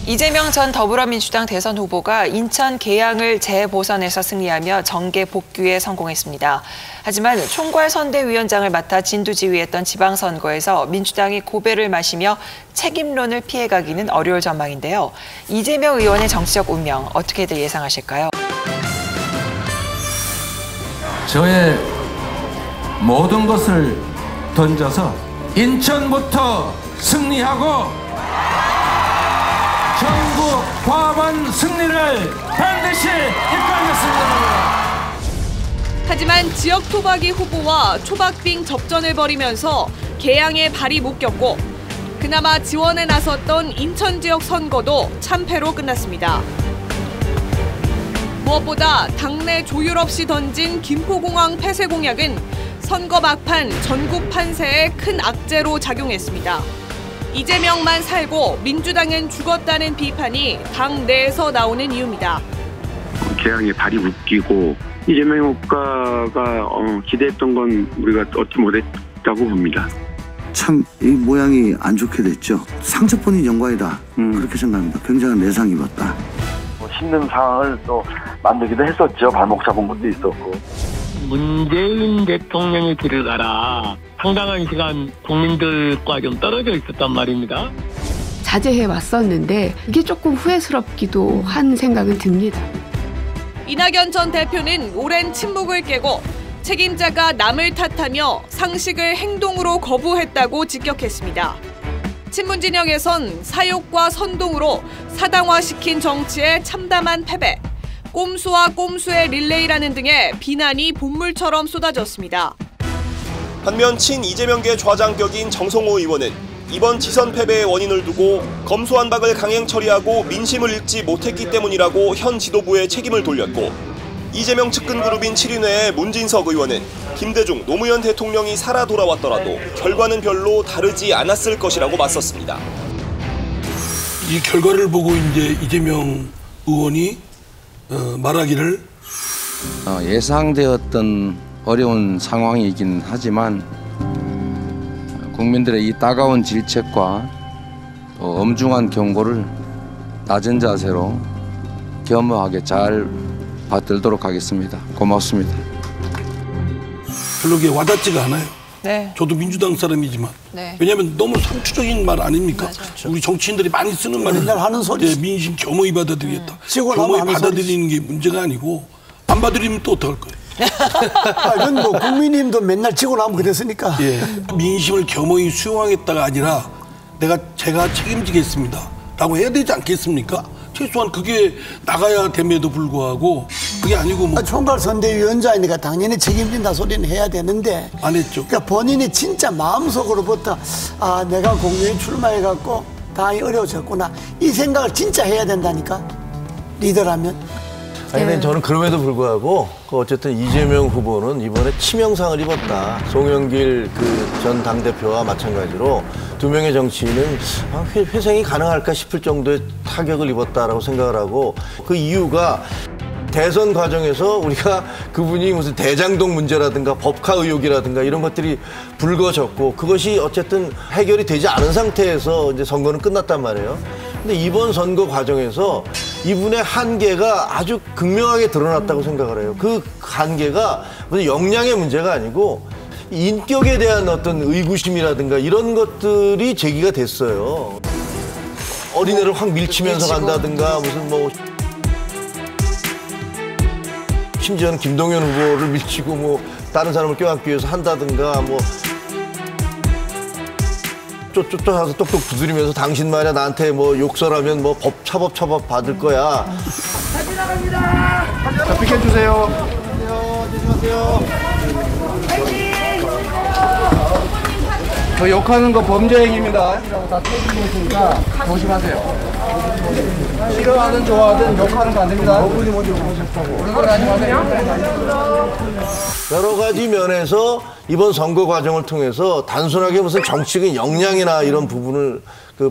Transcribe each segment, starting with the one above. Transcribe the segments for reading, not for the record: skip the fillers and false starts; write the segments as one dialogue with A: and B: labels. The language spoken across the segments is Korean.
A: 이재명 전 더불어민주당 대선 후보가 인천 계양을 재보선에서 승리하며 정계 복귀에 성공했습니다. 하지만 총괄선대위원장을 맡아 진두지휘했던 지방선거에서 민주당이 고배를 마시며 책임론을 피해가기는 어려울 전망인데요. 이재명 의원의 정치적 운명 어떻게들 예상하실까요?
B: 저의 모든 것을 던져서 인천부터 승리하고 전국 과반 승리를 반드시 이끌겠습니다.
C: 하지만 지역 토박이 후보와 초박빙 접전을 벌이면서 계양에 발이 묶였고 그나마 지원에 나섰던 인천 지역 선거도 참패로 끝났습니다. 무엇보다 당내 조율 없이 던진 김포공항 폐쇄 공약은 선거 막판 전국 판세에 큰 악재로 작용했습니다. 이재명만 살고 민주당은 죽었다는 비판이 당 내에서 나오는 이유입니다.
D: 계양에 발이 묶이고 이재명 효과가 기대했던 건 우리가 얻지 못했다고 봅니다.
E: 참 이 모양이 안 좋게 됐죠. 상처뿐인 영광이다. 그렇게 생각합니다. 굉장한 내상 입었다.
F: 힘든 상황을 또 만들기도 했었죠. 발목 잡은 것도 있었고.
G: 문재인 대통령의 길을 가라. 상당한 시간 국민들과 좀 떨어져 있었단 말입니다.
H: 자제해 왔었는데 이게 조금 후회스럽기도 한 생각은 듭니다.
C: 이낙연 전 대표는 오랜 침묵을 깨고 책임자가 남을 탓하며 상식을 행동으로 거부했다고 직격했습니다. 친문 진영에선 사욕과 선동으로 사당화시킨 정치의 참담한 패배, 꼼수와 꼼수의 릴레이라는 등의 비난이 본물처럼 쏟아졌습니다.
I: 반면 친 이재명계 좌장격인 정성호 의원은 이번 지선 패배의 원인을 두고 검수완박을 강행 처리하고 민심을 읽지 못했기 때문이라고 현 지도부에 책임을 돌렸고, 이재명 측근 그룹인 7인회의 문진석 의원은 김대중 노무현 대통령이 살아 돌아왔더라도 결과는 별로 다르지 않았을 것이라고 맞섰습니다.
J: 이 결과를 보고 이제 이재명 의원이 말하기를
B: 예상되었던 어려운 상황이긴 하지만 국민들의 이 따가운 질책과 또 엄중한 경고를 낮은 자세로 겸허하게 잘 받들도록 하겠습니다. 고맙습니다.
J: 별로 와닿지가 않아요.
A: 네.
J: 저도 민주당 사람이지만.
A: 네.
J: 왜냐하면 너무 상투적인 말 아닙니까?
A: 맞아요.
J: 우리 정치인들이 많이 쓰는 말을
K: 맨날 하는 소리.
J: 민심 겸허히 받아들이겠다. 겸허히 받아들이는 게 문제가 아니고 안 받아들이면 또 어떡할 거예요?
K: 이건 뭐 국민님도 맨날 치고 나면 그랬으니까.
J: 예, 민심을 겸허히 수용하겠다가 아니라 제가 책임지겠습니다 라고 해야 되지 않겠습니까? 최소한 그게 나가야 됨에도 불구하고 그게 아니고 뭐
K: 총괄선대위원장이니까 당연히 책임진다 소리는 해야 되는데
J: 안 했죠.
K: 그러니까 본인이 진짜 마음속으로부터 내가 공명에 출마해갖고 당이 어려워졌구나 이 생각을 진짜 해야 된다니까 리더라면.
L: 아니, 근데 저는 그럼에도 불구하고 어쨌든 이재명 후보는 이번에 치명상을 입었다. 송영길 전 당대표와 마찬가지로 두 명의 정치인은 회생이 가능할까 싶을 정도의 타격을 입었다라고 생각을 하고, 그 이유가 대선 과정에서 우리가 그분이 무슨 대장동 문제라든가 법카 의혹이라든가 이런 것들이 불거졌고 그것이 어쨌든 해결이 되지 않은 상태에서 이제 선거는 끝났단 말이에요. 근데 이번 선거 과정에서 이분의 한계가 아주 극명하게 드러났다고 생각을 해요. 그 한계가 무슨 역량의 문제가 아니고 인격에 대한 어떤 의구심이라든가 이런 것들이 제기가 됐어요. 어린애를 확 밀치면서 간다든가 무슨 뭐 심지어는 김동연 후보를 밀치고 뭐 다른 사람을 껴안기 위해서 한다든가 뭐 쫓아서 똑똑 두드리면서 당신 말이야 나한테 뭐 욕설하면 뭐 처벌 받을 거야.
F: 다 지나갑니다. 자, 비켜주세요. 조심하세요.
M: 저 욕하는 거 범죄 행위입니다. 다 책임지고 있으니까 조심하세요. 싫어하든 좋아하든 욕하는 거 안 됩니다. 어머니 먼저 오셨다고. 그런 걸 하지 마세요.
L: 여러 가지 면에서 이번 선거 과정을 통해서 단순하게 무슨 정치적인 역량이나 이런 부분을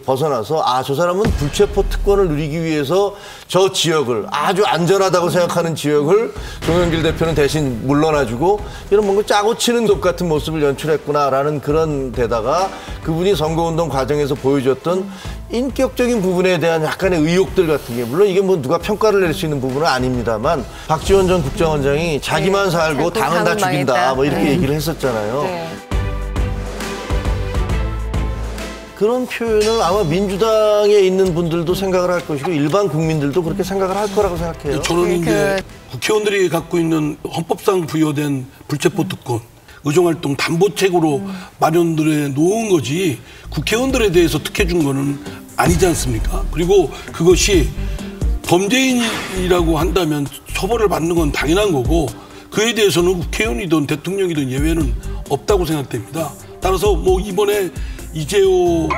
L: 벗어나서 저 사람은 불체포 특권을 누리기 위해서 저 지역을 아주 안전하다고 생각하는 지역을 송영길 대표는 대신 물러나주고 이런 뭔가 짜고 치는 독 같은 모습을 연출했구나라는 그런 데다가 그분이 선거운동 과정에서 보여줬던 인격적인 부분에 대한 약간의 의혹들 같은 게 물론 이게 뭐 누가 평가를 낼 수 있는 부분은 아닙니다만 박지원 전 국정원장이 자기만 살고 당은 다 죽인다
A: 망했다.
L: 뭐 이렇게 얘기를 했었잖아요.
A: 네.
L: 그런 표현을 아마 민주당에 있는 분들도 생각을 할 것이고 일반 국민들도 그렇게 생각을 할 거라고 생각해요.
J: 저는 이제 국회의원들이 갖고 있는 헌법상 부여된 불체포 특권, 의정활동 담보책으로 마련들에 놓은 거지 국회의원들에 대해서 특혜 준 거는 아니지 않습니까? 그리고 그것이 범죄인이라고 한다면 처벌을 받는 건 당연한 거고 그에 대해서는 국회의원이든 대통령이든 예외는 없다고 생각됩니다. 따라서 뭐 이번에 이재호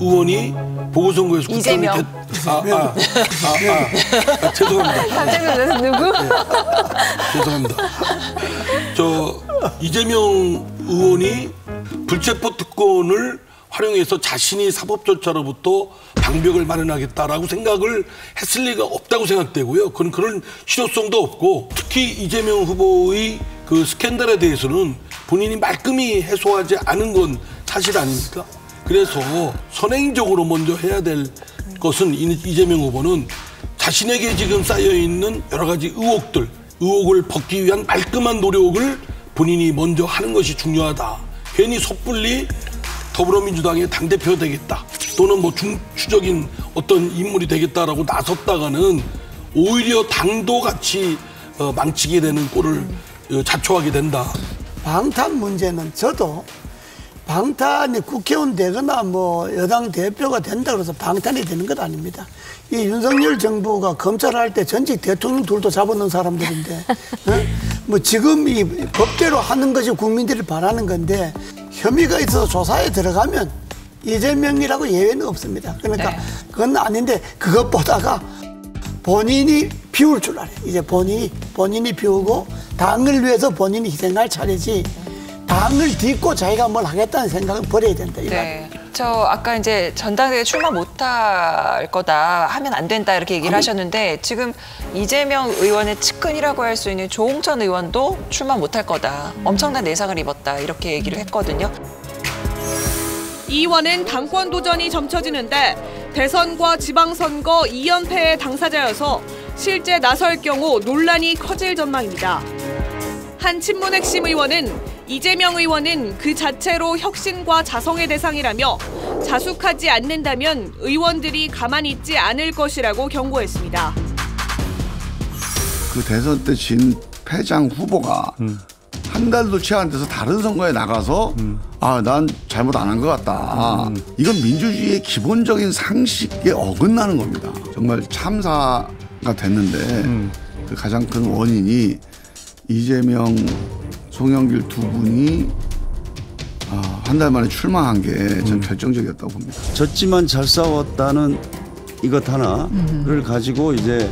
J: 의원이 보궐선거에서
A: 이재명.
J: 죄송합니다.
A: 갑자기 누구?
J: 죄송합니다. 이재명 의원이 불체포 특권을 활용해서 자신이 사법 절차로부터 방벽을 마련하겠다라고 생각을 했을 리가 없다고 생각되고요. 그런 실효성도 없고 특히 이재명 후보의 그 스캔들에 대해서는 본인이 말끔히 해소하지 않은 건 사실 아닙니까? 그래서 선행적으로 먼저 해야 될 것은 이재명 후보는 자신에게 지금 쌓여있는 여러 가지 의혹을 벗기 위한 말끔한 노력을 본인이 먼저 하는 것이 중요하다. 괜히 섣불리 더불어민주당의 당대표 되겠다 또는 뭐 중추적인 어떤 인물이 되겠다라고 나섰다가는 오히려 당도 같이 망치게 되는 꼴을 자초하게 된다.
K: 방탄 문제는 저도 방탄이 국회의원 되거나 뭐 여당 대표가 된다고 해서 방탄이 되는 건 아닙니다. 이 윤석열 정부가 검찰을 할 때 전직 대통령 둘도 잡아놓은 사람들인데 뭐 지금 이 법대로 하는 것이 국민들이 바라는 건데 혐의가 있어서 조사에 들어가면 이재명이라고 예외는 없습니다. 그러니까 그건 아닌데 그것보다가 본인이 비울 줄 알아요. 이제 본인이 비우고 당을 위해서 본인이 희생할 차례지 당을 딛고 자기가 뭘 하겠다는 생각은 버려야 된다.
A: 네. 저 아까 이제 전당대회 출마 못할 거다 하면 안 된다 이렇게 얘기를 하셨는데 지금 이재명 의원의 측근이라고 할 수 있는 조홍천 의원도 출마 못할 거다. 엄청난 내상을 입었다 이렇게 얘기를 했거든요.
C: 이 의원은 당권 도전이 점쳐지는데 대선과 지방선거 2연패의 당사자여서 실제 나설 경우 논란이 커질 전망입니다. 한 친문 핵심 의원은 이재명 의원은 그 자체로 혁신과 자성의 대상이라며 자숙하지 않는다면 의원들이 가만히 있지 않을 것이라고 경고했습니다.
E: 그 대선 때 진 패장 후보가 한 달도 채 안 돼서 다른 선거에 나가서 난 잘못 안 한 것 같다. 이건 민주주의의 기본적인 상식에 어긋나는 겁니다. 정말 참사가 됐는데 그 가장 큰 원인이 이재명, 송영길 두 분이 한 달 만에 출마한 게 전 결정적이었다고 봅니다.
N: 졌지만 잘 싸웠다는 이것 하나를 가지고 이제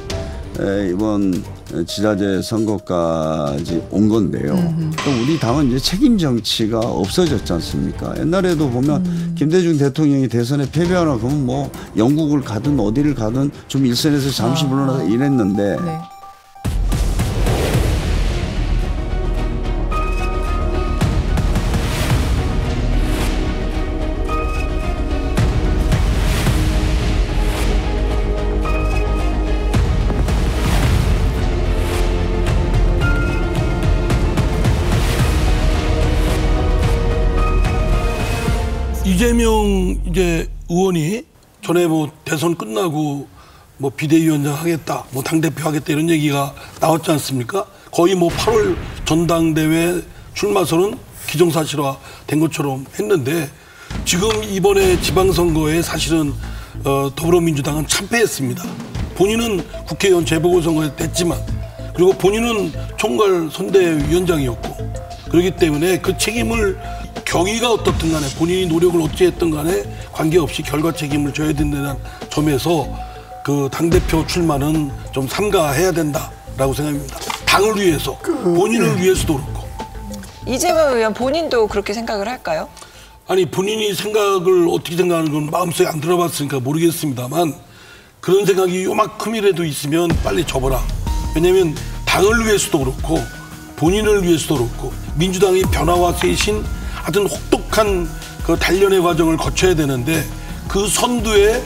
N: 이번 지자체 선거까지 온 건데요. 우리 당은 이제 책임 정치가 없어졌지 않습니까? 옛날에도 보면 김대중 대통령이 대선에 패배하나 그러면 뭐 영국을 가든 어디를 가든 좀 일선에서 잠시 물러나서 일했는데
O: 네.
J: 이재명 의원이 전에 뭐 대선 끝나고 뭐 비대위원장 하겠다, 뭐 당대표 하겠다 이런 얘기가 나왔지 않습니까? 거의 뭐 8월 전당대회 출마설은 기정사실화 된 것처럼 했는데 지금 이번에 지방선거에 사실은 더불어민주당은 참패했습니다. 본인은 국회의원 재보궐선거에 됐지만 그리고 본인은 총괄 선대위원장이었고 그렇기 때문에 그 책임을 경위가 어떻든 간에 본인이 노력을 어찌했든 간에 관계없이 결과 책임을 져야 된다는 점에서 그 당대표 출마는 좀 삼가해야 된다라고 생각합니다. 당을 위해서, 본인을 위해서도 그렇고.
A: 이재명 의원 본인도 그렇게 생각을 할까요?
J: 아니 본인이 생각을 어떻게 생각하는 건 마음속에 안 들어봤으니까 모르겠습니다만 그런 생각이 요만큼이라도 있으면 빨리 접어라. 왜냐하면 당을 위해서도 그렇고 본인을 위해서도 그렇고 민주당의 변화와 쇄신 하여튼 혹독한 그 단련의 과정을 거쳐야 되는데 그 선두에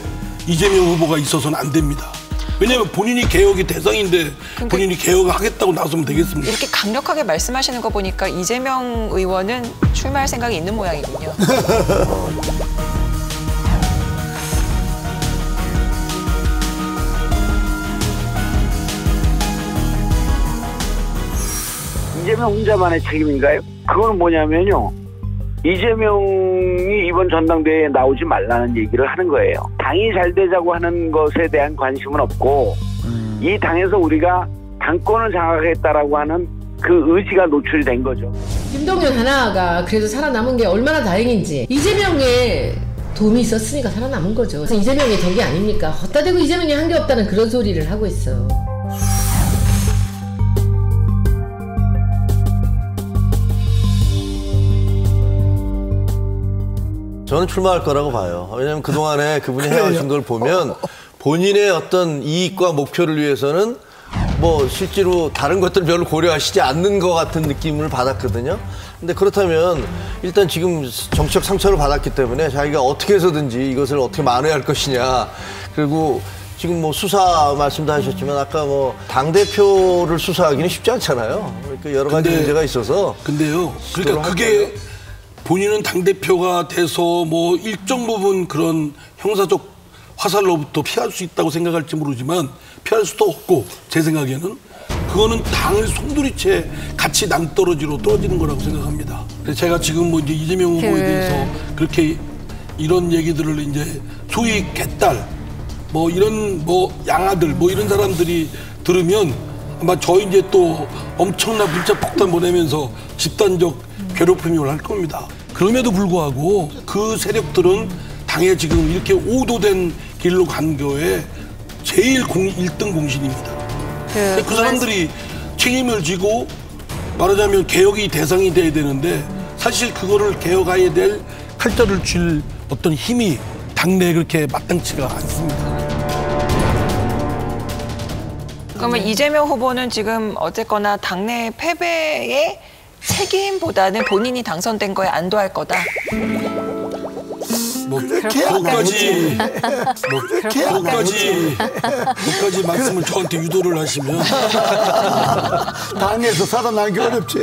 J: 이재명 후보가 있어서는 안 됩니다. 왜냐하면 본인이 개혁의 대상인데 본인이 개혁을 하겠다고 나서면 되겠습니까?
A: 이렇게 강력하게 말씀하시는 거 보니까 이재명 의원은 출마할 생각이 있는 모양이군요.
O: 이재명 혼자만의 책임인가요? 그건 뭐냐면요. 이재명이 이번 전당대회에 나오지 말라는 얘기를 하는 거예요. 당이 잘 되자고 하는 것에 대한 관심은 없고 이 당에서 우리가 당권을 장악하겠다라고 하는 그 의지가 노출이 된 거죠.
P: 김동연 하나가 그래도 살아남은 게 얼마나 다행인지 이재명의 도움이 있었으니까 살아남은 거죠. 그래서 이재명의 덕이 아닙니까? 헛다 대고 이재명이 한 게 없다는 그런 소리를 하고 있어.
L: 저는 출마할 거라고 봐요. 왜냐하면 그동안에 그분이 해오신 걸 보면 본인의 어떤 이익과 목표를 위해서는 뭐 실제로 다른 것들 별로 고려하시지 않는 것 같은 느낌을 받았거든요. 근데 그렇다면 일단 지금 정치적 상처를 받았기 때문에 자기가 어떻게 해서든지 이것을 어떻게 만회할 것이냐. 그리고 지금 뭐 수사 말씀도 하셨지만 아까 뭐 당대표를 수사하기는 쉽지 않잖아요. 그러니까 여러 가지 문제가 있어서.
J: 근데요. 그러니까 그게 본인은 당대표가 돼서 뭐 일정 부분 그런 형사적 화살로부터 피할 수 있다고 생각할지 모르지만 피할 수도 없고 제 생각에는 그거는 당을 송두리째 같이 낭떠러지로 떨어지는 거라고 생각합니다. 그래서 제가 지금 뭐 이제 이재명 후보에 대해서 그렇게 이런 얘기들을 이제 소위 개딸 뭐 이런 뭐 양아들 뭐 이런 사람들이 들으면 아마 저 이제 또 엄청난 문자 폭탄 보내면서 집단적 괴롭힘이 올 겁니다. 그럼에도 불구하고 그 세력들은 당에 지금 이렇게 오도된 길로 간 거에 제일 1등 공신입니다. 그 사람들이 책임을 지고 말하자면 개혁이 대상이 돼야 되는데 사실 그거를 개혁해야 될 칼자를 쥘 어떤 힘이 당내에 그렇게 마땅치가 않습니다.
A: 그러면 이재명 후보는 지금 어쨌거나 당내 패배의 책임보다는 본인이 당선된 거에 안도할 거다.
J: 그것까지 말씀을 저한테 유도를 하시면
K: 당에서 살아나기 어렵지.